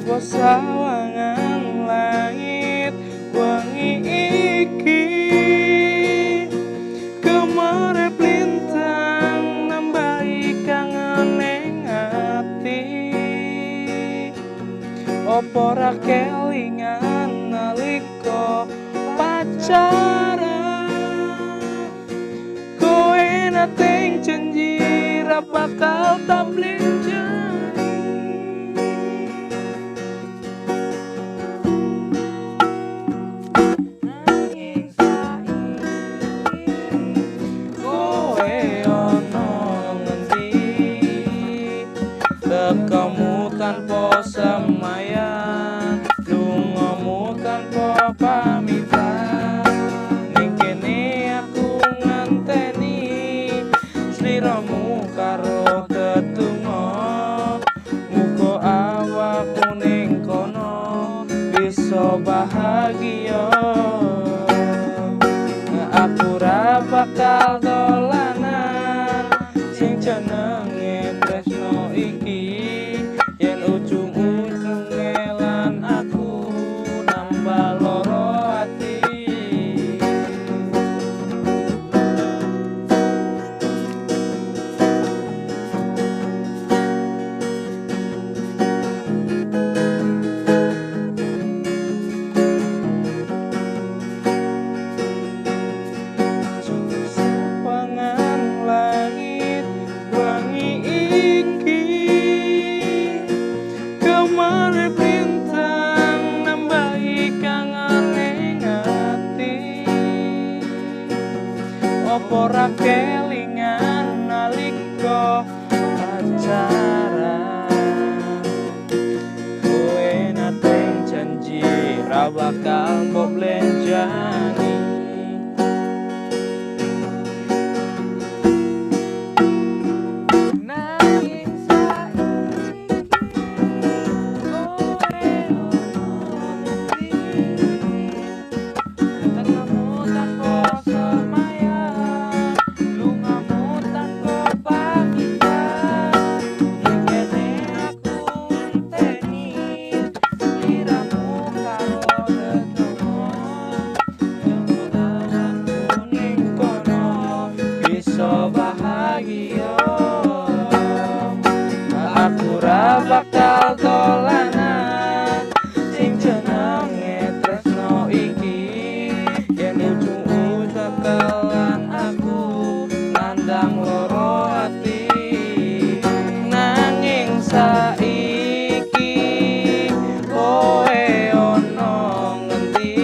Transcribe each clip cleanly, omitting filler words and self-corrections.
sapa sawangan langit wengi iki kemarep lintang nambahi kangen ning ati opo ra kelingan nalika pacaran kowe nate janji ra bakal tak blenjani nanging saiki kowe ono ngendi tekamu tanpa semayan lungamu tanpa pamitan ning kene aku ngenteni sliramu karo tetunggo muga awakmu ning kono bisa bahagia aku ra bakal dolanan sing jenenge tresno iki yen ujung-ujunge lan aku nambah loro ati sawangan langit wangi iki kemarep lintang nambahi kangen ning ati opo ra kelingan nalika pacaran kowe nate janji ra bakal mbok blenjani nanging saiki kowe ono ngendi ketemu tanpa semayan lungamu tanpa pamitan ning kene aku ngenteni sliramu karo tetunggo muga awakmu ning kono bisa bahagia aku ra bakal dolanan sing jenenge tresno iki yen ujung-ujung kelan aku nandang loro ati nanging saiki kowe ono ngendi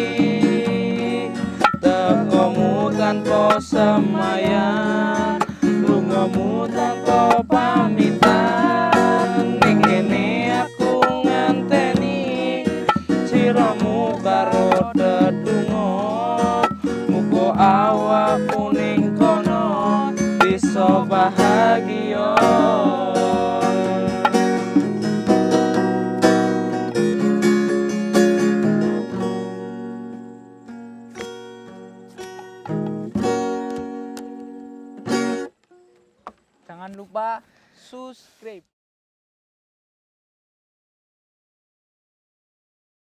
tekomu tanpa semayan lungamu tanpa pamitan ning kene aku ngenteni siramu karo tetunggo muga awakmu ning kono bisa bahagia jangan lupa subscribe.